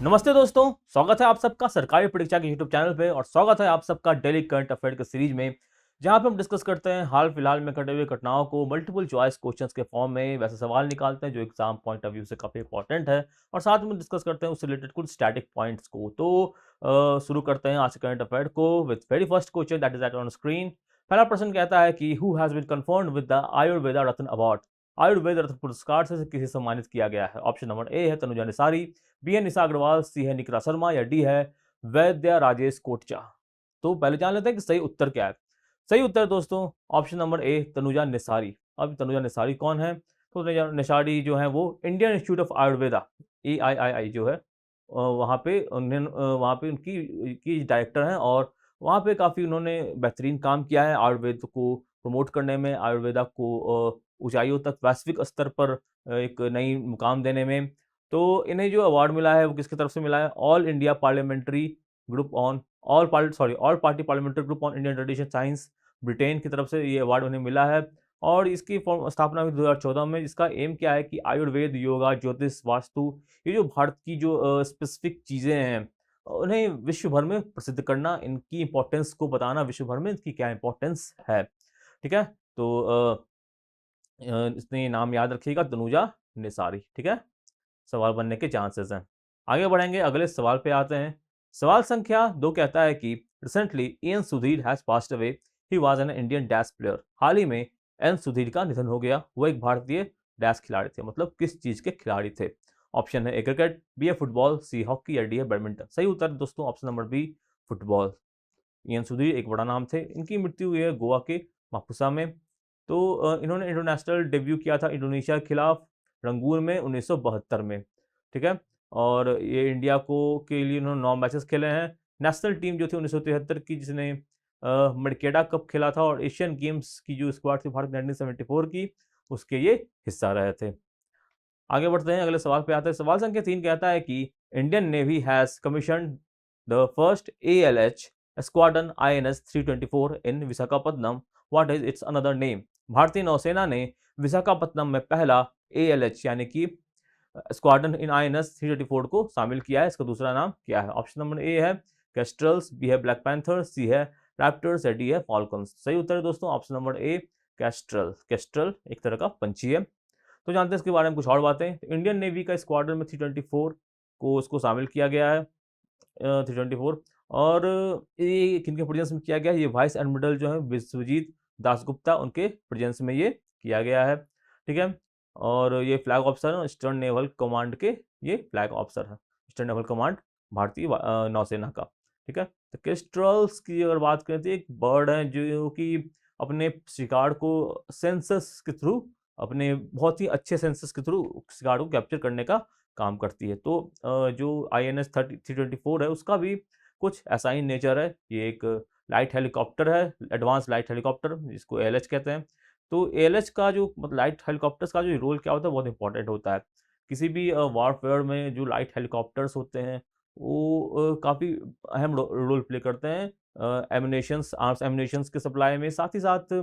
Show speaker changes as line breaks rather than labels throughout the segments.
नमस्ते दोस्तों, स्वागत है आप सबका सरकारी परीक्षा के यूट्यूब चैनल पे और स्वागत है आप सबका डेली करंट अफेयर के सीरीज में, जहां पे हम डिस्कस करते हैं हाल फिलहाल में घटे हुए घटनाओं को मल्टीपल चॉइस क्वेश्चंस के फॉर्म में वैसे सवाल निकालते हैं जो एग्जाम पॉइंट ऑफ व्यू से काफी इंपॉर्टेंट है और साथ में डिस्कस करते हैं उससे रिलेटेड कुछ स्टैटिक पॉइंट्स को। तो शुरू करते हैं आज के करंट अफेयर को with very first question that is at on screen. पहला प्रश्न कहता है कि who has been confirmed with the Ayurveda Ratna award. Ayurveda Ratna पुरस्कार से किसे सम्मानित किया गया है? ऑप्शन नंबर ए है तनुजा निसारी, बी है निशा अग्रवाल, सी है निकिता शर्मा या डी है वैद्य राजेश कोटचा। तो पहले जान लेते हैं कि सही उत्तर क्या है। सही उत्तर दोस्तों ऑप्शन नंबर ए तनुजा निसारी। अब तनुजा निसारी कौन है? तो तनुजा निसारी जो है वो Indian institute of Ayurveda AIII जो है वहाँ पे उनकी डायरेक्टर हैं और वहाँ पे काफ़ी उन्होंने बेहतरीन काम किया है आयुर्वेद को प्रमोट करने में, आयुर्वेदा को ऊंचाइयों तक वैश्विक स्तर पर एक नई मुकाम देने में। तो इन्हें जो अवार्ड मिला है वो किसकी तरफ से मिला है? All India parliamentary group on all party parliamentary group on Indian tradition science Britain की तरफ से ये अवार्ड उन्हें मिला है। और इसकी स्थापना हुई 2014 में। इसका एम क्या है कि आयुर्वेद, योगा, ज्योतिष, वास्तु, ये जो भारत की जो स्पेसिफिक चीज़ें हैं उन्हें विश्व भर में प्रसिद्ध करना, इनकी इंपॉर्टेंस को बताना विश्व भर में इनकी क्या इंपॉर्टेंस है। ठीक है, तो इसने ये नाम याद रखिएगा, तनुजा निसारी। ठीक है, सवाल बनने के चांसेस हैं। आगे बढ़ेंगे, अगले सवाल पे आते हैं। सवाल संख्या 2 कहता है कि recently N Sudhir has passed away, he was an Indian dash player. हाल ही में एन सुधीर का निधन हो गया, वो एक भारतीय डैश खिलाड़ी थे। मतलब किस चीज के खिलाड़ी थे? ऑप्शन है ए क्रिकेट, बी है फुटबॉल, सी हॉकी या डी है बैडमिंटन। सही उत्तर दोस्तों option number B, football. N Sudhir एक बड़ा नाम थे। इनकी मृत्यु हुई है गोवा के मापुसा में। तो इन्होंने इंटरनेशनल डेब्यू किया था इंडोनेशिया के खिलाफ रंगून में 1972 में। ठीक है, और ये इंडिया को के लिए उन्होंने 9 मैचेस खेले हैं। नेशनल टीम जो थी 1973 की, जिसने मडकेडा कप खेला था, और एशियन गेम्स की जो स्क्वाड थी भारत 1974 की, उसके ये हिस्सा रहे थे। आगे बढ़ते हैं, अगले सवाल पे आते हैं। सवाल संख्या 3 कहता है कि Indian navy has commission the first ALH squadron INS 324 in Visakhapatnam, what is it's another name. भारतीय नौसेना ने विशाखापट्टनम में पहला ALH यानी कि स्क्वाड्रन इन INS 324 को शामिल किया है। इसका दूसरा नाम क्या है? ऑप्शन नंबर ए है कैस्ट्रल्स, बी है ब्लैक पैंथर, सी है रैप्टर्स या डी है फॉल्कन्स। सही उत्तर है दोस्तों ऑप्शन नंबर ए, कैस्ट्रल। कैस्ट्रल एक तरह का पंछी है। तो जानते हैं इसके बारे में कुछ और बातें। तो इंडियन नेवी का स्क्वाड्रन में 324 को उसको शामिल किया गया है, 324। और ये किनके प्रेजेंस में किया गया है? ये वाइस एडमिरल जो है विश्वजीत दासगुप्ता, उनके प्रेजेंस में ये किया गया है। ठीक है, और ये फ्लैग ऑफिसर है ईस्टर्न नेवल कमांड के, ये फ्लैग ऑफिसर है ईस्टर्न नेवल कमांड भारतीय नौसेना का। ठीक है, तो केस्ट्रल्स की अगर बात करें तो एक बर्ड है जो कि अपने शिकार को सेंसस के थ्रू, अपने बहुत ही अच्छे सेंसस के थ्रू शिकार को कैप्चर करने का काम करती है। तो जो INS 324 है उसका भी कुछ ऐसा ही नेचर है। ये एक लाइट हेलीकॉप्टर है, एडवांस लाइट हेलीकॉप्टर, जिसको ALH कहते हैं। तो ALH का जो मतलब लाइट हेलीकॉप्टर्स का जो रोल क्या होता है बहुत इंपॉर्टेंट होता है। किसी भी वॉरफेयर में जो लाइट हेलीकॉप्टर्स होते हैं वो काफ़ी अहम रोल प्ले करते हैं एमिनेशंस, आर्म्स एमिनेशंस के सप्लाई में, साथ ही साथ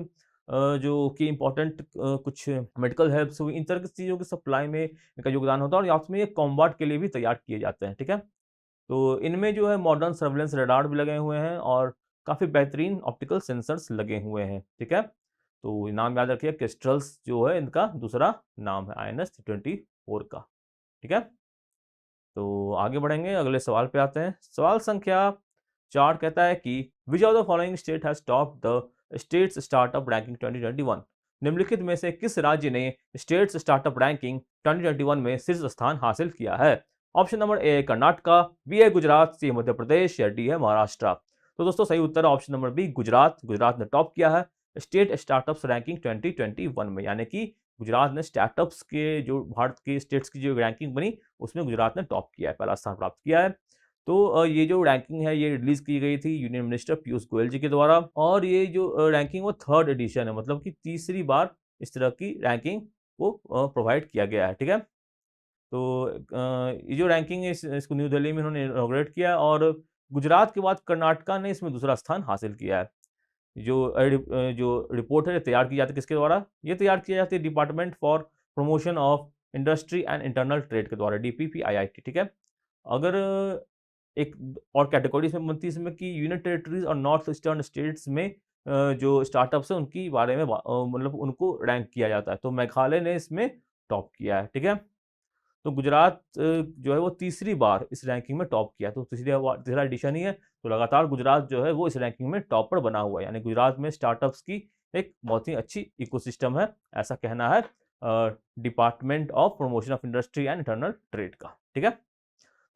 जो कि इम्पोर्टेंट कुछ मेडिकल हेल्प्स हुई, इन तरह की चीज़ों की सप्लाई में इनका योगदान होता है, और आपस में ये कॉम्बाट के लिए भी तैयार किए जाते हैं। ठीक है, तो इनमें जो है मॉडर्न सर्वेलेंस रडार भी लगे हुए हैं और काफ़ी बेहतरीन ऑप्टिकल सेंसर्स लगे हुए हैं। ठीक है, तो नाम याद रखिए, केस्ट्रल्स जो है इनका दूसरा नाम है INS 324 का। ठीक है, तो आगे बढ़ेंगे, अगले सवाल पे आते हैं। सवाल संख्या 4 कहता है कि which of the following state has top the states startup ranking 2021। निम्नलिखित में से किस राज्य ने स्टेट्स स्टार्टअप रैंकिंग 2021 में शीर्ष स्थान हासिल किया है? Option number A Karnataka, B है गुजरात, सी मध्य प्रदेश या डी है महाराष्ट्र। तो दोस्तों सही उत्तर है option number B, Gujarat. Gujarat ने टॉप किया है स्टेट स्टार्टअप्स रैंकिंग 2021 में, यानी कि गुजरात ने स्टार्टअप्स के जो भारत के स्टेट्स की जो रैंकिंग बनी उसमें गुजरात ने टॉप किया है, पहला स्थान प्राप्त किया है। तो ये जो रैंकिंग है ये रिलीज की गई थी यूनियन मिनिस्टर पीयूष गोयल जी के द्वारा, और ये जो रैंकिंग वो 3rd एडिशन है, मतलब कि तीसरी बार इस तरह की रैंकिंग को प्रोवाइड किया गया है। ठीक है, तो ये जो रैंकिंग है इसको न्यू दिल्ली में इन्होंने इनॉग्रेट किया, और गुजरात के बाद कर्नाटका ने इसमें दूसरा स्थान हासिल किया है। जो रिपोर्ट है तैयार की जाती है किसके द्वारा? ये तैयार की जाती है department for promotion of industry and internal trade के द्वारा, DPPIIT। ठीक है, अगर एक और कैटेगरी इसमें बनती है इसमें कि यूनियन टेरिटरीज़ और नॉर्थ ईस्टर्न स्टेट्स में जो स्टार्टअप्स हैं उनकी बारे में मतलब उनको रैंक किया जाता है। तो मेघालय ने इसमें टॉप किया है, ठीक है? तो गुजरात जो है वो तीसरी बार इस रैंकिंग में टॉप किया, तो तीसरा एडिशन ही है, तो लगातार गुजरात जो है वो इस रैंकिंग में टॉपर बना हुआ है। यानी गुजरात में स्टार्टअप्स की एक बहुत ही अच्छी इकोसिस्टम है, ऐसा कहना है department of promotion of industry and internal trade का, ठीक है?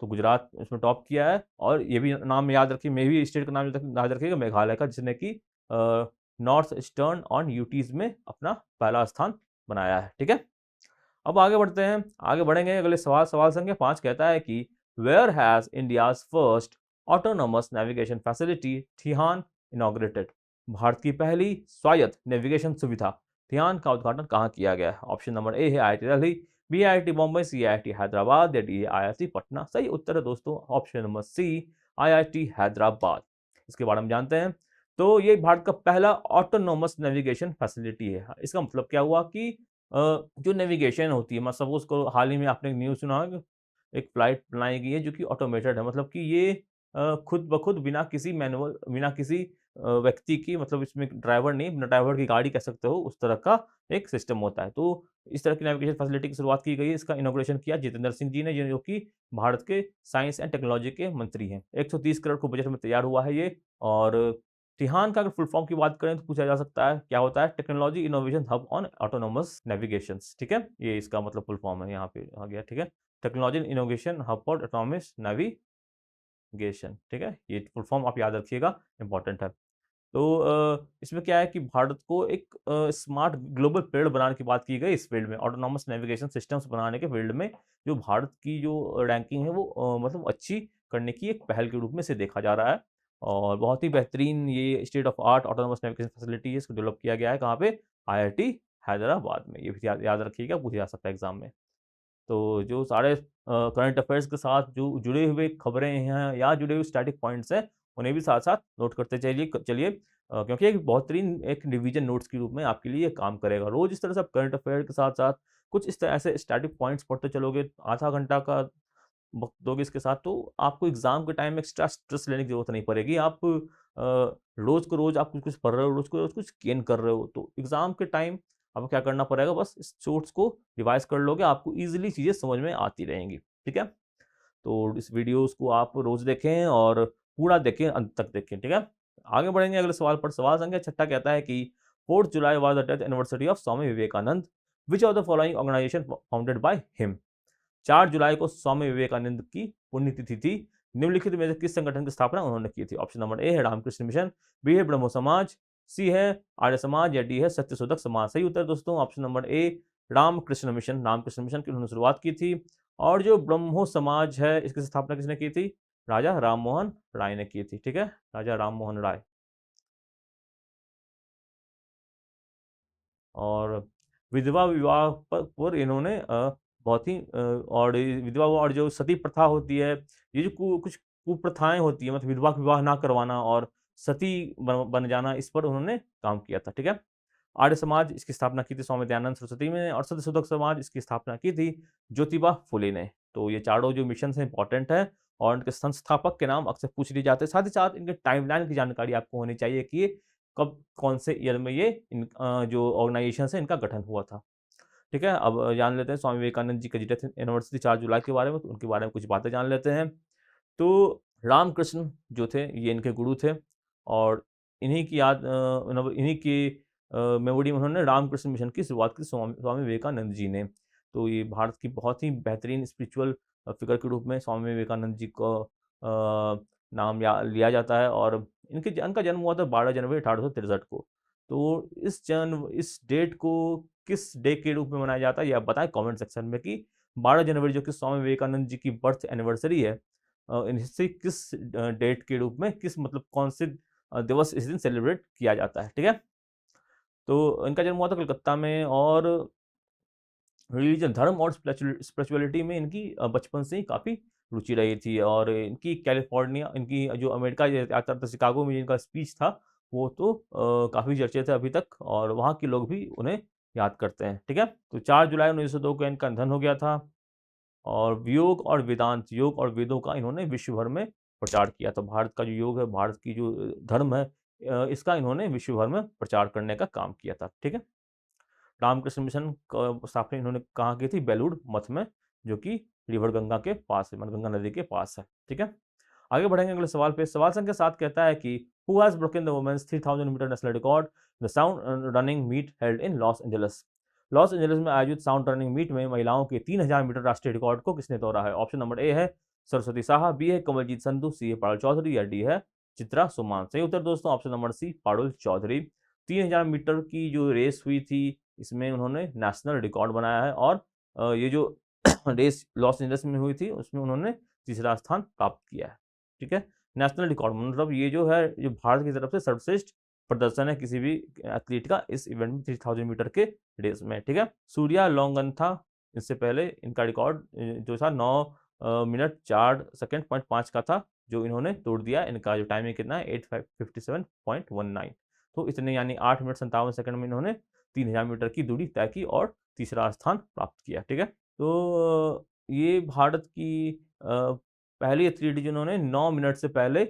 तो गुजरात इसमें टॉप किया है और ये भी नाम याद रखिए, मैं भी स्टेट का नाम याद रखिएगा, मेघालय का, जिसने कि नॉर्थ ईस्टर्न और यूटीज में अपना पहला स्थान बनाया है, ठीक है? अब आगे बढ़ते हैं, आगे बढ़ेंगे अगले सवाल संख्या 5 कहता है कि where has India's first autonomous navigation facility TiHAN inaugurated? Bharat की पहली स्वायत्त नेविगेशन सुविधा थिहान का उद्घाटन कहाँ किया गया है? ऑप्शन नंबर ए है IIT Delhi, B IIT Bombay, C IIT Hyderabad या डी IIT पटना। सही उत्तर है दोस्तों option number C IIT Hyderabad. इसके बारे में जानते हैं। तो ये भारत का पहला ऑटोनोमस नेविगेशन फैसिलिटी है। इसका मतलब क्या हुआ कि जो नेविगेशन होती है, मतलब सपोज को हाल ही में आपने न्यूज़ सुना होगा, एक फ्लाइट बनाई गई है जो कि ऑटोमेटेड है, मतलब कि ये खुद ब खुद बिना किसी मैनुअल, बिना किसी व्यक्ति की, मतलब इसमें ड्राइवर नहीं, बिना ड्राइवर की गाड़ी कह सकते हो, उस तरह का एक सिस्टम होता है। तो इस तरह की नेविगेशन फैसिलिटी की शुरुआत की गई है। इसका इनॉग्रेशन किया जितेंद्र सिंह जी ने, जो कि भारत के साइंस एंड टेक्नोलॉजी के मंत्री हैं। 130 करोड़ के बजट में तैयार हुआ है ये। और तिहान का अगर फुल फॉर्म की बात करें तो पूछा जा सकता है क्या होता है? Technology innovation hub on autonomous navigations, ठीक है? ये इसका मतलब फुल फॉर्म है, यहाँ पे आ गया, ठीक है? Technology innovation hub for autonomous navigation, ठीक है? ये फुल फॉर्म आप याद रखिएगा, इंपॉर्टेंट है। तो इसमें क्या है कि भारत को एक स्मार्ट ग्लोबल प्लेयर बनाने की बात की गई इस फील्ड में, ऑटोनॉमस नेविगेशन सिस्टम्स बनाने के फील्ड में। जो भारत की जो रैंकिंग है वो मतलब अच्छी करने की एक पहल के रूप में इसे देखा जा रहा है। और बहुत ही बेहतरीन ये state of art autonomous navigation facility है, इसको डेवलप किया गया है कहाँ पे? IIT हैदराबाद में। ये भी याद रखिएगा, पूछा जा सकता है एग्जाम में। तो जो सारे करंट अफेयर्स के साथ जो जुड़े हुए खबरें हैं या जुड़े हुए स्टैटिक पॉइंट्स हैं, उन्हें भी साथ-साथ नोट करते चलिए क्योंकि एक बेहतरीन एक डिवीजन नोट्स के रूप में आपके लिए काम करेगा। रोज़ इस तरह से आप करंट अफेयर के साथ-साथ कुछ इस तरह ऐसे स्टैटिक पॉइंट्स पढ़ते चलोगे, आधा घंटा का वक़्त दोगे इसके साथ, तो आपको एग्ज़ाम के टाइम में एक्स्ट्रा स्ट्रेस लेने की ज़रूरत नहीं पड़ेगी। आप रोज़ को रोज़ आप कुछ-कुछ पढ़ रहे हो, रोज़ को रोज़ कुछ गेन कर रहे हो, तो एग्ज़ाम के टाइम आपको क्या करना पड़ेगा? बस इस शॉर्ट्स को रिवाइज़ कर लोगे, आपको ईज़िली चीज़ें समझ में आती रहेंगी, ठीक है? तो इस वीडियोज़ को आप रोज़ देखें और पूरा देखें, अंत तक देखें, ठीक है? आगे बढ़ेंगे अगले सवाल पर। सवाल संख्या 6 कहता है कि 4th July was the death anniversary of Swami Vivekananda, which of the following organisation founded by him? 4 जुलाई को स्वामी विवेकानंद की पुण्यतिथि थी। निम्नलिखित में से किस संगठन की स्थापना उन्होंने की थी? ऑप्शन नंबर ए है रामकृष्ण मिशन, बी है ब्रह्मो समाज, सी है आर्य समाज या डी है सत्यशोधक समाज। सही उत्तर दोस्तों option number A Ramakrishna Mission. Ramakrishna Mission की उन्होंने शुरुआत की थी। और जो ब्रह्मो समाज है इसकी स्थापना किसने की थी? राजा राममोहन राय ने की थी, ठीक है? राजा राममोहन राय। और विधवा विवाह पर इन्होंने बहुत ही और विधवा और जो सती प्रथा होती है, ये जो कुछ कुप्रथाएँ होती हैं, मतलब विधवा का विवाह ना करवाना और सती बन जाना, इस पर उन्होंने काम किया था, ठीक है? आर्य समाज इसकी स्थापना की थी स्वामी दयानंद सरस्वती ने, और सत्यशोधक समाज इसकी स्थापना की थी ज्योतिबा फुले ने। तो ये चारों जो मिशंस हैं इंपॉर्टेंट है और इनके संस्थापक के नाम अक्सर पूछ लिए जाते हैं। साथ ही साथ इनके टाइमलाइन की जानकारी आपको होनी चाहिए कि ये कब, कौन से ईयर में ये जो ऑर्गेनाइजेशंस है इनका गठन हुआ था। ठीक है? अब जान लेते हैं स्वामी विवेकानंद जी की डेथ एनिवर्सरी 4 जुलाई के बारे में, तो उनके बारे में कुछ बातें जान लेते हैं। तो रामकृष्ण जो थे ये इनके गुरु थे और इन्हीं की याद मतलब इन्हीं की मेमोरी में उन्होंने रामकृष्ण मिशन की शुरुआत की, स्वामी स्वामी विवेकानंद जी ने। तो ये भारत की बहुत ही बेहतरीन स्पिरिचुअल फिगर के रूप में स्वामी विवेकानंद जी को नाम लिया जाता है और इनका जन्म हुआ था 12 जनवरी 1863 को। तो इस डेट को किस डे के रूप में मनाया जाता है, ये आप बताएँ कमेंट सेक्शन में कि 12 जनवरी जो कि स्वामी विवेकानंद जी की बर्थ एनिवर्सरी है, इसे किस डेट के रूप में, किस मतलब कौन से दिवस इस दिन सेलिब्रेट किया जाता है, ठीक है? तो इनका जन्म हुआ था कलकत्ता में और रिलीजन, धर्म और स्पिरिचुअलिटी में इनकी बचपन से ही काफ़ी रुचि रही थी और इनकी कैलिफ़ोर्निया, इनकी जो अमेरिका यात्रा था, शिकागो में जिनका स्पीच था, वो तो काफ़ी चर्चित है अभी तक और वहाँ के लोग भी उन्हें याद करते हैं, ठीक है? तो 4 जुलाई 1902 को इनका निधन हो गया था और योग और वेदांत, योग और वेदों का इन्होंने विश्व भर में प्रचार किया। तो भारत का जो योग है, भारत की जो धर्म है, इसका इन्होंने विश्व भर में प्रचार करने का काम किया था। ठीक है? रामकृष्ण मिशन क स्थापना इन्होंने कहाँ की थी? बेलूर मठ में, जो कि रिवर गंगा के पास है, मतलब गंगा नदी के पास है। ठीक है? आगे बढ़ेंगे अगले सवाल पे। सवाल संख्या 7 कहता है कि who has broken the women's 3000 metre national record the sound running meet held in Los Angeles? Los Angeles में आयोजित साउंड रनिंग मीट में महिलाओं के 3000 मीटर राष्ट्रीय रिकॉर्ड को किसने तोड़ा है? ऑप्शन नंबर ए है सरस्वती साहा, बी है कमलजीत संधू, सी है पारुल चौधरी या डी है चित्रा सोमान। सही उत्तर दोस्तों option number C Parul Chaudhary. 3000 metre की जो रेस हुई थी, इसमें उन्होंने नेशनल रिकॉर्ड बनाया है और ये जो रेस लॉस एंजेलिस में हुई थी, उसमें उन्होंने तीसरा स्थान प्राप्त किया है। ठीक है? नेशनल रिकॉर्ड मतलब ये जो है, जो भारत की तरफ से सर्वश्रेष्ठ प्रदर्शन है किसी भी एथलीट का इस इवेंट में 3000 मीटर के रेस में। ठीक है? सूर्या लोंगनथा, इससे पहले इनका रिकॉर्ड जो था 9 मिनट 4 सेकंड पॉइंट 5 का था, जो इन्होंने तोड़ दिया। इनका जो टाइमिंग कितना है 8:57.19। तो इतने यानी 8 मिनट 57 सेकंड में इन्होंने 3000 मीटर की दूरी तय की और तीसरा स्थान प्राप्त किया। ठीक है? तो ये भारत की पहली एथलीट जिन्होंने 9 मिनट से पहले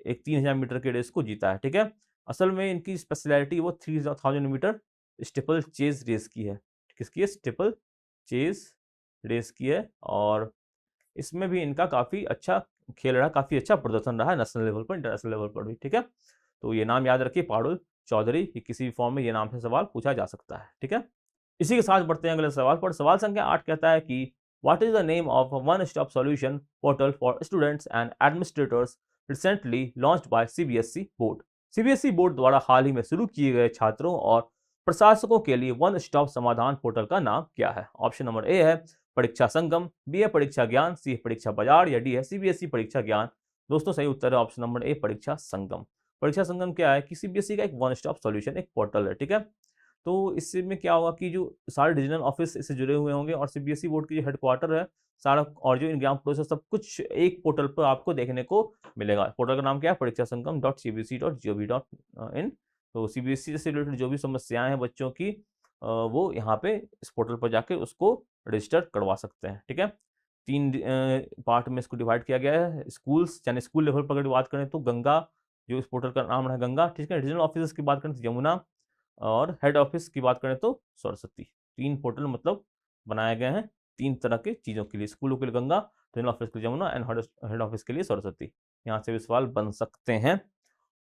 एक 3000 मीटर के रेस को जीता है। ठीक है? असल में इनकी स्पेशलिटी वो 3000 मीटर स्टीपल चेज़ रेस की है। किसकी है? स्टीपल चेज़ रेस की है और इसमें भी इनका काफ़ी अच्छा खेल रहा है, काफ़ी अच्छा प्रदर्शन रहा है नेशनल लेवल पर, इंटरनेशनल लेवल पर भी। ठीक है? तो ये नाम याद रखिए पारुल चौधरी, कि किसी भी फॉर्म में ये नाम से सवाल पूछा जा सकता है। ठीक है? इसी के साथ बढ़ते हैं अगले सवाल पर। सवाल संख्या 8 कहता है कि what is the name of a one stop solution portal for students and administrators recently launched by CBSE board? CBSE board द्वारा हाल ही में शुरू किए गए छात्रों और प्रशासकों के लिए वन स्टॉप समाधान पोर्टल का नाम क्या है? ऑप्शन नंबर ए है परीक्षा संगम, बी है परीक्षा ज्ञान, सी है परीक्षा बाजार या डी है सीबीएसई परीक्षा ज्ञान। दोस्तों सही उत्तर है ऑप्शन नंबर ए परीक्षा संगम। परीक्षा संगम क्या है? कि सीबीएसई का एक वन स्टॉप सॉल्यूशन, एक पोर्टल है। ठीक है? तो इससे में क्या होगा कि जो सारे डिवीजनल ऑफिस इससे जुड़े हुए होंगे और सीबीएसई बोर्ड की जो हेडक्वार्टर है, सारा और जो एग्जाम प्रोसेस सब कुछ एक पोर्टल पर आपको देखने को मिलेगा। पोर्टल का नाम क्या है? परीक्षा संगम .cbse.gov.in। तो सीबीएसई से रिलेटेड जो भी समस्याएं हैं बच्चों की, वो यहाँ पे इस पोर्टल पर जाके उसको रजिस्टर करवा सकते हैं। ठीक है? 3 पार्ट में इसको डिवाइड किया गया है। स्कूल्स यानी स्कूल लेवल पर अगर बात करें तो गंगा, जो इस पोर्टल का नाम है गंगा। ठीक है? रीजनल ऑफिस की बात करें तो यमुना और हेड ऑफिस की बात करें तो सरस्वती। 3 पोर्टल मतलब बनाए गए हैं 3 तरह की चीज़ों के लिए, स्कूलों के लिए गंगा, रीजनल ऑफिस के लिए यमुना एंड हेड ऑफिस के लिए सरस्वती। यहाँ से भी सवाल बन सकते हैं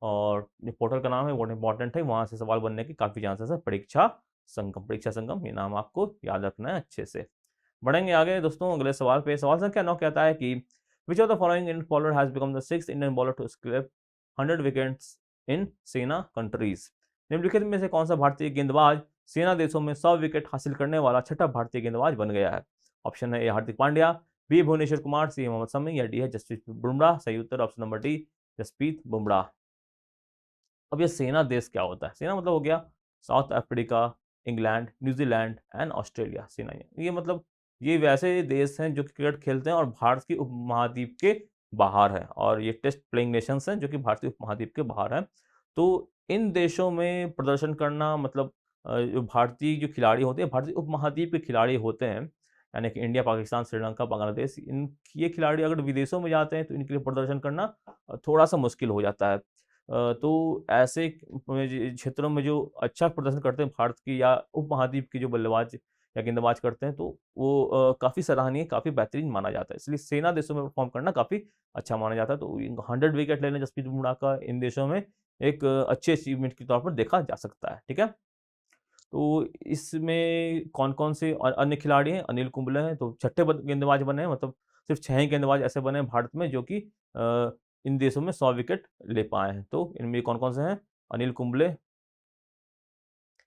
और जो पोर्टल का नाम है बहुत इंपॉर्टेंट है, वहाँ से सवाल बनने के काफ़ी चांसेस है। परीक्षा संगम, परीक्षा संगम ये नाम आपको याद रखना है अच्छे से। बढ़ेंगे आगे दोस्तों अगले सवाल पे। सवाल संख्या 9 कहता है कि which of the following Indian bowler has become the 6th Indian bowler to scrape 100 wickets in SENA countries? निम्नलिखित में से कौन सा भारतीय गेंदबाज सेना देशों में 100 विकेट हासिल करने वाला छठा भारतीय गेंदबाज बन गया है? ऑप्शन है A Hardik Pandya, B Bhuvneshwar Kumar, C Mohammed Shami या डी है जसप्रीत बुमराह। सही उत्तर option number D Jasprit Bumrah. अब ये सेना देश क्या होता है? सेना मतलब हो गया south Africa, England, New Zealand and Australia. सेना ये मतलब ये वैसे देश हैं जो कि क्रिकेट खेलते हैं और भारत के उपमहाद्वीप के बाहर है और ये टेस्ट प्लेइंग नेशंस हैं जो कि भारतीय उपमहाद्वीप के बाहर हैं। तो इन देशों में प्रदर्शन करना मतलब जो भारतीय जो खिलाड़ी होते हैं, भारतीय उपमहाद्वीप के खिलाड़ी होते हैं, यानी कि इंडिया, पाकिस्तान, श्रीलंका, बांग्लादेश, इन ये खिलाड़ी अगर विदेशों में जाते हैं तो इनके लिए प्रदर्शन करना थोड़ा सा मुश्किल हो जाता है। तो ऐसे क्षेत्रों में जो अच्छा प्रदर्शन करते हैं भारत की या उपमहाद्वीप के जो बल्लेबाज या गेंदबाज करते हैं, तो वो काफ़ी सराहनीय, काफ़ी बेहतरीन माना जाता है। इसलिए सेना देशों में परफॉर्म करना काफ़ी अच्छा माना जाता है। तो 100 विकेट लेने जसप्रीत बुमराह का इन देशों में एक अच्छे अचीवमेंट के तौर पर देखा जा सकता है। ठीक है? तो इसमें कौन-कौन से अन्य खिलाड़ी हैं? अनिल कुंबले हैं, तो छठे गेंदबाज बने हैं, मतलब सिर्फ 6 ही गेंदबाज ऐसे बने हैं भारत में जो कि इन देशों में 100 विकेट ले पाए हैं। तो इनमें कौन-कौन से हैं? अनिल कुंबले,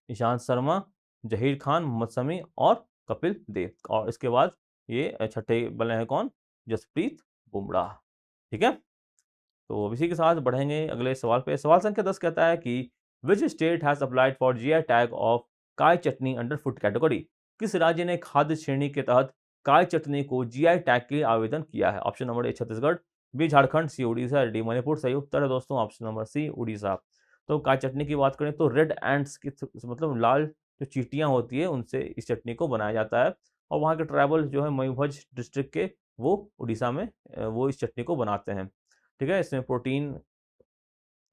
ईशांत शर्मा, ज़हीर खान, मोहम्मद शमी और कपिल देव। और इसके बाद ये छठे बने हैं कौन? जसप्रीत बुमराह। ठीक है? तो अब इसी के साथ बढ़ेंगे अगले सवाल पे। सवाल संख्या 10 कहता है कि which state has applied for GI tag of काय चटनी अंडर फूड कैटेगरी? किस राज्य ने खाद्य श्रेणी के तहत काय चटनी को जीआई टैग के लिए आवेदन किया है? Option number A Chhattisgarh, B Jharkhand, C Orissa, D Manipur. सही उत्तर है दोस्तों ऑप्शन नंबर सी उड़ीसा। तो काय चटनी की बात करें तो रेड एंट्स की मतलब लाल जो चींटियाँ होती है उनसे इस चटनी को बनाया जाता है और वहाँ के ट्राइबल जो है मयूरभंज डिस्ट्रिक्ट के, वो उड़ीसा में वो इस चटनी को बनाते हैं। ठीक है? इसमें protein,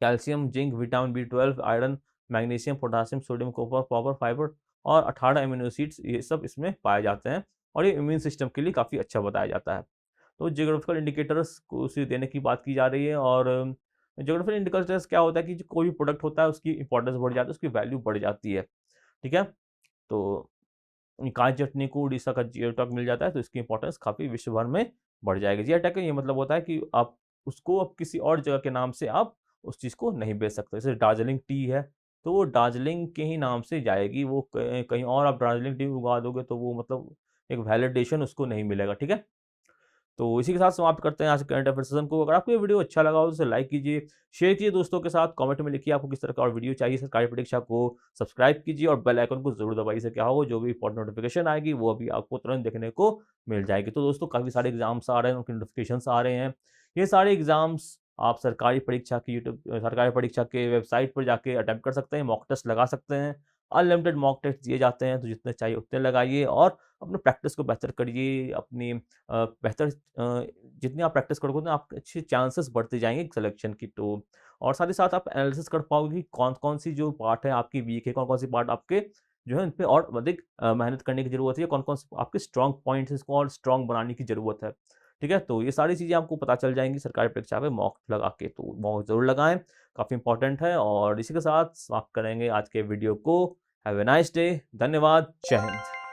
calcium, zinc, vitamin B12, iron, magnesium, potassium, sodium, copper, copper, fibre और 18 अमीनो एसिड्स, ये सब इसमें पाए जाते हैं और ये इम्यून सिस्टम के लिए काफ़ी अच्छा बताया जाता है। तो ज्योग्राफिकल इंडिकेटर्स को उसे देने की बात की जा रही है और ज्योग्राफिकल इंडिकेटर्स क्या होता है कि जो कोई भी प्रोडक्ट होता है उसकी इंपॉर्टेंस बढ़ जाती है, उसकी वैल्यू बढ़ जाती है। ठीक है? तो काली चटनी को उड़ीसा का जियो टैग मिल जाता है तो इसकी इंपॉर्टेंस काफ़ी विश्व भर में बढ़ जाएगी। जियो टैग का ये मतलब होता है कि आप उसको अब किसी और जगह के नाम से आप उस चीज़ को नहीं बेच सकते। जैसे दार्जिलिंग टी है, तो वो दार्जिलिंग के ही नाम से जाएगी, वो कहीं और आप दार्जिलिंग टी उगा दोगे तो वो मतलब एक वैलिडेशन उसको नहीं मिलेगा। ठीक है? तो इसी के साथ समाप्त करते हैं आज के करंट अफेयर सेशन को। अगर आपको ये वीडियो अच्छा लगा हो तो इसे लाइक कीजिए, शेयर कीजिए दोस्तों के साथ, कमेंट में लिखिए आपको किस तरह का और वीडियो चाहिए सरकारी परीक्षा को, सब्सक्राइब कीजिए और बेल आइकन को जरूर दबाइए। इससे क्या होगा, जो भी इंपॉर्टेंट नोटिफिकेशन आएगी वो अभी आपको तुरंत देखने को मिल जाएगी। तो दोस्तों काफ़ी सारे एग्जाम्स आ रहे हैं, उनके नोटिफिकेशन आ रहे हैं। ये सारे एग्जाम्स आप सरकारी परीक्षा के वेबसाइट पर जाके अटेम्प्ट कर सकते हैं, मॉक टेस्ट लगा सकते हैं। अनलिमिटेड मॉक टेस्ट दिए जाते हैं, तो जितने चाहिए उतने लगाइए और अपने प्रैक्टिस को बेहतर करिए। अपनी जितनी आप प्रैक्टिस करोगे उतने आपके अच्छे चांसेस बढ़ते जाएँगे सिलेक्शन की। तो और साथ ही साथ आप एनालिसिस कर पाओगे कि कौन-कौन सी जो पार्ट है आपकी वीक है, कौन-कौन सी पार्ट आपके जो है उन पे और अधिक मेहनत करने की ज़रूरत है, या कौन-कौन से आपके स्ट्रॉन्ग पॉइंट्स हैं, इसको और स्ट्रॉन्ग बनाने की ज़रूरत है। ठीक है? तो ये सारी चीज़ें आपको पता चल जाएँगी सरकारी परीक्षा में मॉक लगा के, तो मॉक ज़रूर लगाएँ, काफ़ी इंपॉर्टेंट है। और इसी के साथ समाप्त करेंगे आज के वीडियो को। Have a nice day. धन्यवाद। जय हिंद।